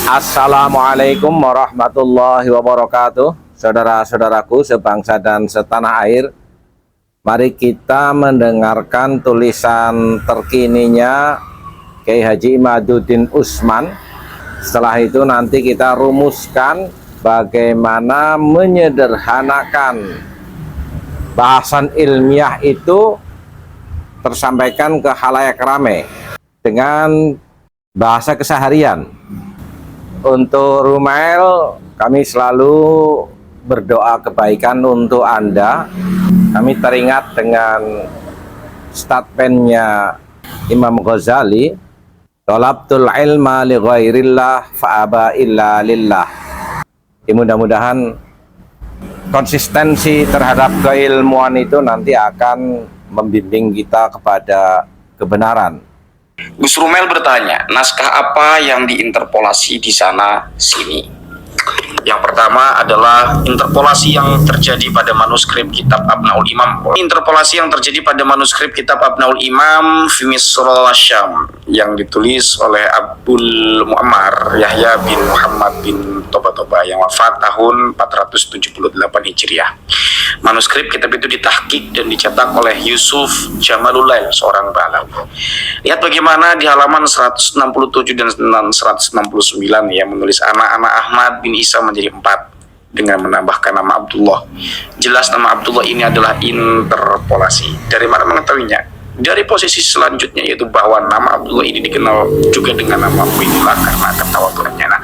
Assalamualaikum warahmatullahi wabarakatuh. Saudara-saudaraku sebangsa dan setanah air, mari kita mendengarkan tulisan terkininya Kiai Haji Imaduddin Usman. Setelah itu nanti kita rumuskan bagaimana menyederhanakan bahasan ilmiah itu tersampaikan ke khalayak ramai dengan bahasa keseharian. Untuk Rumail, kami selalu berdoa kebaikan untuk Anda. Kami teringat dengan statementnya Imam Ghazali, "Thalabtul ilma li ghairillah fa'aba illa lillah." Mudah-mudahan konsistensi terhadap keilmuan itu nanti akan membimbing kita kepada kebenaran. Gus Rumel bertanya, naskah apa yang diinterpolasi di sana sini? Yang pertama adalah interpolasi yang terjadi pada manuskrip kitab Abnaul Imam. Interpolasi yang terjadi pada manuskrip kitab Abnaul Imam fi Misr Syam yang ditulis oleh Abdul Muammar Yahya bin Muhammad bin Toba yang wafat tahun 478 Hijriah. Manuskrip kitab itu ditahqiq dan dicetak oleh Yusuf Jamalulail, seorang Balawi. Lihat bagaimana di halaman 167 dan 169 yang menulis anak-anak Ahmad bin Isa menjadi 4 dengan menambahkan nama Abdullah. Jelas nama Abdullah ini adalah interpolasi. Dari mana mengetahuinya? Dari posisi selanjutnya, yaitu bahwa nama Abdullah ini dikenal juga dengan nama Ubaidillah karena ketawaduannya. Nah,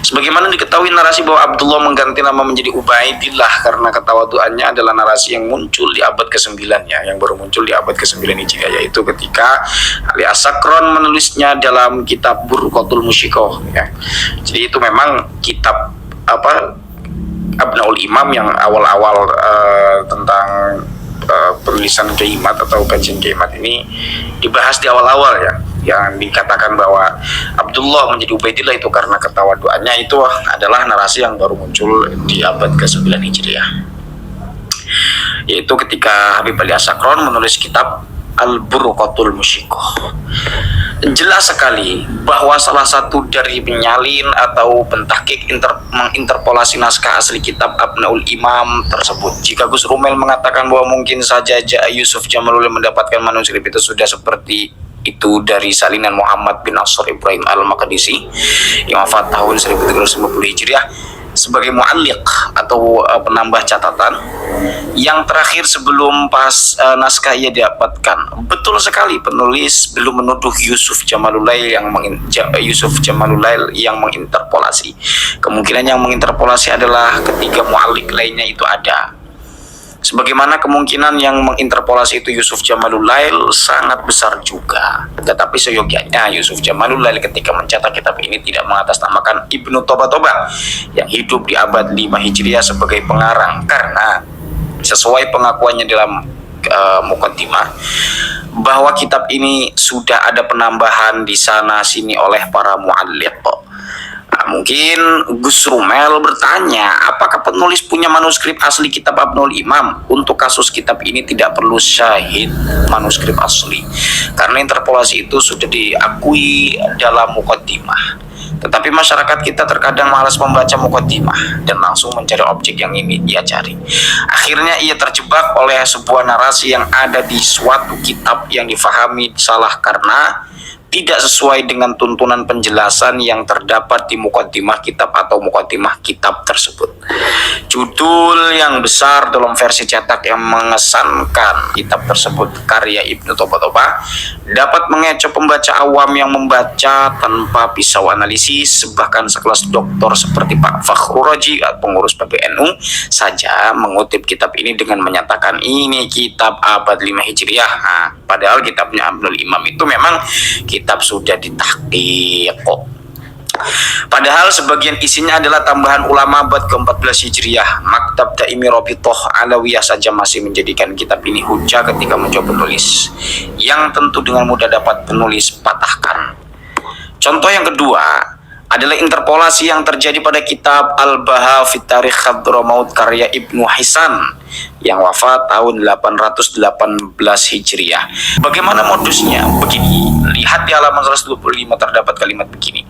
sebagaimana diketahui narasi bahwa Abdullah mengganti nama menjadi Ubaidillah karena ketawaduannya adalah narasi yang muncul di abad ke-9 ya, yang baru muncul di abad ke-9 Hijriah, yaitu ketika Ali As-Sakron menulisnya dalam kitab Burqatul Musyikoh ya. Jadi itu memang kitab Abnaul Imam yang awal-awal tentang penulisan Qaimat atau kajian Qaimat ini dibahas di awal-awal ya, yang dikatakan bahwa Abdullah menjadi Ubaidillah itu karena ketawaduannya, itu adalah narasi yang baru muncul di abad ke-9 Hijriah, yaitu ketika Habib Ali As-Sakron menulis kitab Al-Burqatul Musyikoh. Jelas sekali bahwa salah satu dari penyalin atau pentahqiq menginterpolasi naskah asli kitab Abnaul Imam tersebut. Jika Gus Rumel mengatakan bahwa mungkin saja Yusuf Jamalulail mendapatkan manuskrip itu sudah seperti itu dari salinan Muhammad bin Nasr Ibrahim Al-Maqdisi yang wafat tahun 1350 Hijriah sebagai mu'alliq atau penambah catatan yang terakhir sebelum naskah ia didapatkan. Betul sekali, penulis belum menuduh Yusuf Jamalulail yang menginterpolasi. Kemungkinan yang menginterpolasi adalah ketiga mu'alliq lainnya itu ada. Sebagaimana kemungkinan yang menginterpolasi itu Yusuf Jamalulail sangat besar juga. Tetapi seyogianya Yusuf Jamalulail ketika mencetak kitab ini tidak mengatasnamakan Ibnu Toba yang hidup di abad 5 Hijriah sebagai pengarang, karena sesuai pengakuannya dalam muqaddimah bahwa kitab ini sudah ada penambahan di sana sini oleh para mu'alliq. Mungkin Gus Rumel bertanya, apakah penulis punya manuskrip asli kitab Abnaul Imam? Untuk kasus kitab ini tidak perlu syahid manuskrip asli, karena interpolasi itu sudah diakui dalam muqaddimah. Tetapi masyarakat kita terkadang malas membaca muqaddimah dan langsung mencari objek yang ini dia cari. Akhirnya ia terjebak oleh sebuah narasi yang ada di suatu kitab yang difahami salah karena tidak sesuai dengan tuntunan penjelasan yang terdapat di muqaddimah kitab atau muqaddimah kitab tersebut. Judul yang besar dalam versi cetak yang mengesankan kitab tersebut karya Ibnu Toba dapat mengecoh pembaca awam yang membaca tanpa pisau analisis, bahkan sekelas doktor seperti Pak Fakhrur Raji, pengurus PBNU saja mengutip kitab ini dengan menyatakan ini kitab abad 5 Hijriah. Nah, padahal kitabnya Abnaul Imam itu memang kitab sudah ditahqiq kok. Padahal sebagian isinya adalah tambahan ulama abad ke-14 Hijriah. Maktab Daimi Rabithah Alawiyah saja masih menjadikan kitab ini hujah ketika mencoba penulis, yang tentu dengan mudah dapat penulis patahkan. Contoh yang kedua, adalah interpolasi yang terjadi pada kitab Al-Baha fi Tarikh Hadramaut karya Ibnu Hisan yang wafat tahun 818 Hijriah. Bagaimana modusnya? Begini, lihat di halaman 125 terdapat kalimat begini.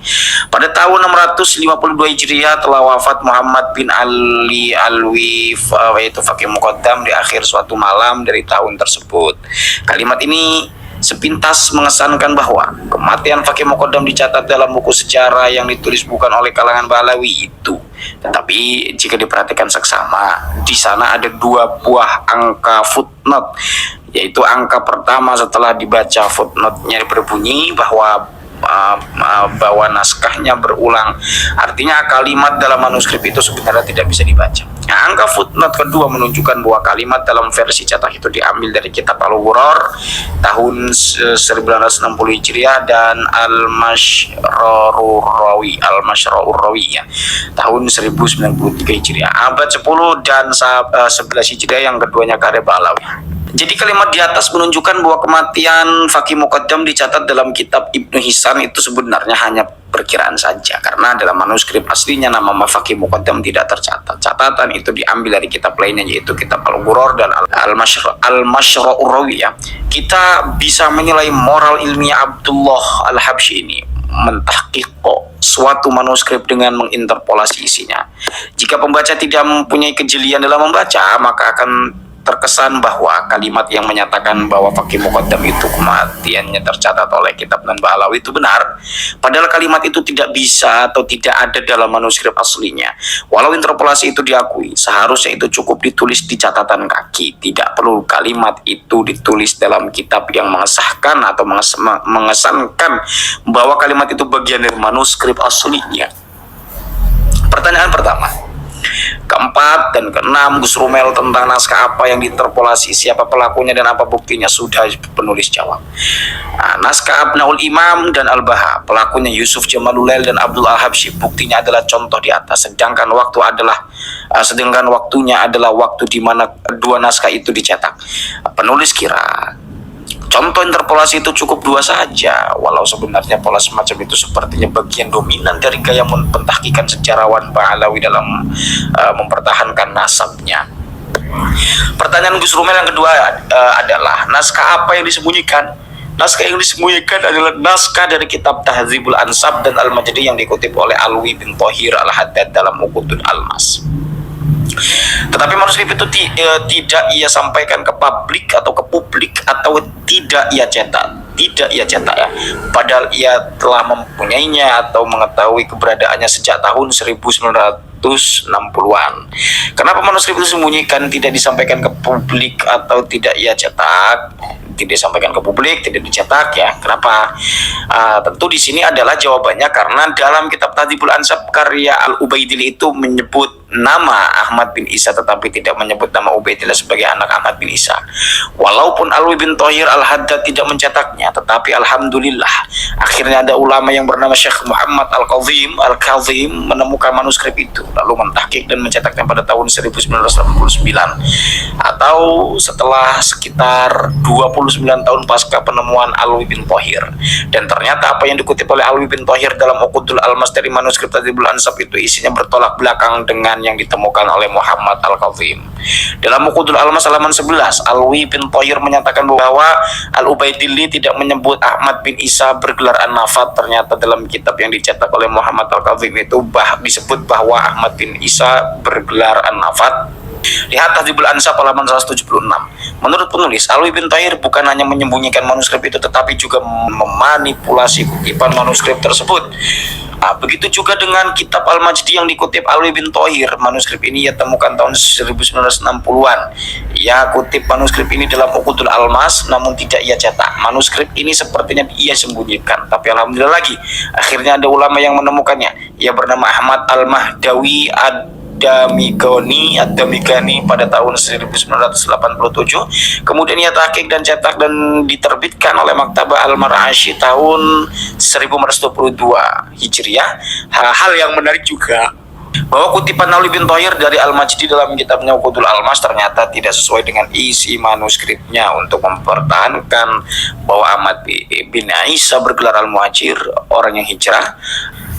Pada tahun 652 Hijriah telah wafat Muhammad bin Ali Alwi, yaitu Faqih Muqaddam, di akhir suatu malam dari tahun tersebut. Kalimat ini sepintas mengesankan bahwa kematian Faqih Muqaddam dicatat dalam buku sejarah yang ditulis bukan oleh kalangan Balawi itu. Tetapi jika diperhatikan seksama, di sana ada 2 buah angka footnote, yaitu angka pertama setelah dibaca footnote-nya berbunyi bahwa naskahnya berulang, artinya kalimat dalam manuskrip itu sebenarnya tidak bisa dibaca. Nah, angka footnote kedua menunjukkan bahwa kalimat dalam versi cetak itu diambil dari kitab Al-Ghurrar tahun 1960 Hijriah dan Al-Mashra'ur Rawi ya, tahun 1093 Hijriah, abad 10 dan 11 Hijriah, yang keduanya karya Balawi. Jadi kalimat di atas menunjukkan bahwa kematian Faqih Muqaddam dicatat dalam kitab Ibnu Hisan itu sebenarnya hanya perkiraan saja, karena dalam manuskrip aslinya nama Faqih Muqaddam tidak tercatat. Catatan itu diambil dari kitab lainnya, yaitu kitab Al-Ghurrar dan Al-Mashra'ur Rawi ya. Kita bisa menilai moral ilmiah Abdullah Al-Habsyi ini mentahqiq suatu manuskrip dengan menginterpolasi isinya. Jika pembaca tidak mempunyai kejelian dalam membaca, maka akan terkesan bahwa kalimat yang menyatakan bahwa Faqih Muqaddam itu kematiannya tercatat oleh kitab non-Balawi itu benar, padahal kalimat itu tidak bisa atau tidak ada dalam manuskrip aslinya. Walau interpolasi itu diakui, seharusnya itu cukup ditulis di catatan kaki, tidak perlu kalimat itu ditulis dalam kitab yang mengesahkan atau mengesankan bahwa kalimat itu bagian dari manuskrip aslinya. Pertanyaan pertama. Keempat dan keenam, Gus Rumel tentang naskah apa yang diinterpolasi, siapa pelakunya dan apa buktinya, sudah penulis jawab. Nah, naskah Abnaul Imam dan Al-Baha, pelakunya Yusuf Jamalulail dan Abdul Al-Habsyi, buktinya adalah contoh di atas, sedangkan waktunya adalah waktu di mana 2 naskah itu dicetak. Penulis kira contoh interpolasi itu cukup 2 saja, walau sebenarnya pola semacam itu sepertinya bagian dominan dari gaya pentahkikan sejarawan Ba'alawi dalam mempertahankan nasabnya. Pertanyaan Gus Rumel yang kedua adalah naskah apa yang disembunyikan? Naskah yang disembunyikan adalah naskah dari kitab Tahdzibul Ansab dan Al-Majdi yang dikutip oleh Alwi bin Thahir Al-Haddad dalam Uqudul Almas. Tetapi manuskrip itu tidak ia sampaikan ke publik atau tidak ia cetak ya. Padahal ia telah mempunyainya atau mengetahui keberadaannya sejak tahun 1960-an. Kenapa manuskrip itu disembunyikan, tidak disampaikan ke publik atau tidak ia cetak? Tidak disampaikan ke publik, tidak dicetak ya. Kenapa? Tentu di sini adalah jawabannya karena dalam kitab Tahdzibul Ansab karya Al-Ubaidillah itu menyebut nama Ahmad bin Isa tetapi tidak menyebut nama Ubaidillah sebagai anak Ahmad bin Isa. Walaupun Alwi bin Thahir Al-Haddad tidak mencetaknya, tetapi alhamdulillah akhirnya ada ulama yang bernama Syekh Muhammad Al-Kazim menemukan manuskrip itu lalu mentahqiq dan mencetaknya pada tahun 1989 atau setelah sekitar 29 tahun pasca penemuan Alwi bin Thahir. Dan ternyata apa yang dikutip oleh Alwi bin Thahir dalam Uqudul Almas dari manuskrip Tahdzibul Ansab itu isinya bertolak belakang dengan yang ditemukan oleh Muhammad Al-Kazim. Dalam Uqudul Almas halaman 11, Alwi bin Thahir menyatakan bahwa Al-Ubaidillah tidak menyebut Ahmad bin Isa bergelar An-Nafat. Ternyata dalam kitab yang dicetak oleh Muhammad Al-Kazim itu disebut bahwa Ahmad bin Isa bergelar An-Nafat. Lihat Tahdzibul Ansab halaman 176. Menurut penulis, Alwi bin Thahir bukan hanya menyembunyikan manuskrip itu tetapi juga memanipulasi kutipan manuskrip tersebut. Begitu juga dengan kitab Al-Majdi yang dikutip Alwi bin Thahir. Manuskrip ini ia temukan tahun 1960-an. Ia kutip manuskrip ini dalam Uqudul Almas namun tidak ia cetak. Manuskrip ini sepertinya ia sembunyikan, tapi alhamdulillah lagi akhirnya ada ulama yang menemukannya. Ia bernama Ahmad Al-Mahdawi Ad-Damigani pada tahun 1987. Kemudian ia tahqiq dan cetak dan diterbitkan oleh Maktabah Al-Mar'ashi tahun 1422 Hijriah. Hal yang menarik juga bahwa kutipan Alwi bin Thahir dari Al-Majdi dalam kitabnya Uqudul Almas ternyata tidak sesuai dengan isi manuskripnya. Untuk mempertahankan bahwa Ahmad bin Isa bergelar Al-Muhajir, orang yang hijrah,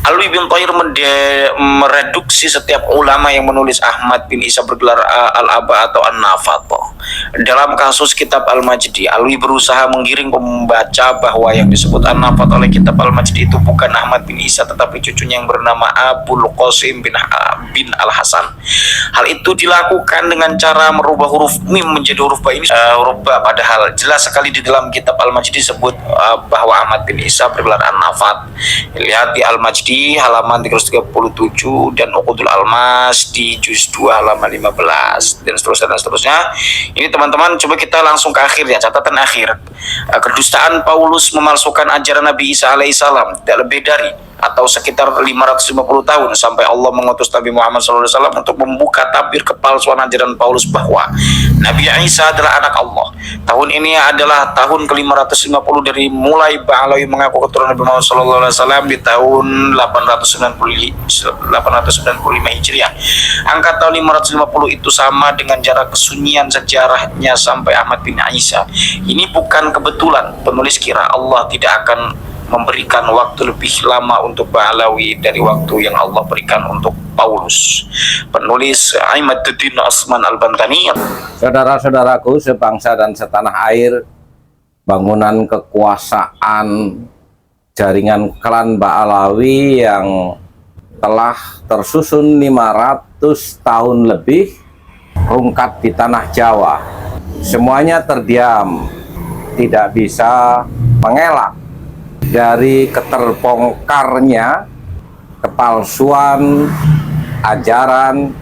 Alwi bin Thair mereduksi setiap ulama yang menulis Ahmad bin Isa bergelar Al-Aba atau An-Nafato. Dalam kasus kitab Al-Majdi, Alwi berusaha menggiring pembaca bahwa yang disebut An-Nafat oleh kitab Al-Majdi itu bukan Ahmad bin Isa tetapi cucunya yang bernama Abul Qasim bin Al-Hasan. Hal itu dilakukan dengan cara merubah huruf mim menjadi huruf ba. Ini huruf ba, padahal jelas sekali di dalam kitab Al-Majdi disebut bahwa Ahmad bin Isa bergelar An-Nafat. Lihat di Al-Majdi halaman 337 dan Uqudul Almas di juz 2 halaman 15 dan seterusnya. Ini teman-teman, coba kita langsung ke akhirnya, catatan akhir. Kedustaan Paulus memalsukan ajaran Nabi Isa alaihissalam tidak lebih dari atau sekitar 550 tahun sampai Allah mengutus Nabi Muhammad SAW untuk membuka tabir kepalsuan ajaran Paulus bahwa Nabi Isa adalah anak Allah. Tahun ini adalah tahun ke-550 dari mulai Ba'alawi mengaku keturunan Nabi Muhammad SAW di tahun 895 Hijriah. Angka tahun 550 itu sama dengan jarak kesunyian sejarahnya sampai Ahmad bin Isa. Ini bukan kebetulan. Penulis kira Allah tidak akan memberikan waktu lebih lama untuk Ba'alawi dari waktu yang Allah berikan untuk Paulus. Penulis Imaduddin Osman Al-Bantani. Saudara-saudaraku sebangsa dan setanah air, bangunan kekuasaan jaringan klan Ba'alawi yang telah tersusun 500 tahun lebih rungkat di tanah Jawa. Semuanya terdiam, tidak bisa mengelak dari keterbongkarnya kepalsuan ajaran,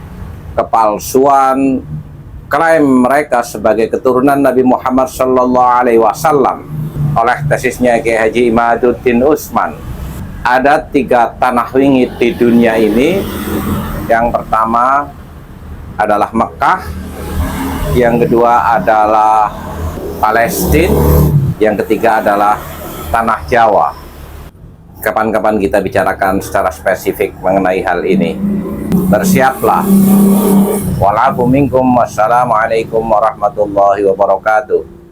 kepalsuan klaim mereka sebagai keturunan Nabi Muhammad SAW oleh tesisnya Kiai Haji Imaduddin Usman. Ada 3 tanah wingit di dunia ini. Yang pertama adalah Mekah, yang kedua adalah Palestina, yang ketiga adalah tanah Jawa. Kapan-kapan kita bicarakan secara spesifik mengenai hal ini. Bersiaplah. Walakum minkum. Wassalamualaikum warahmatullahi wabarakatuh.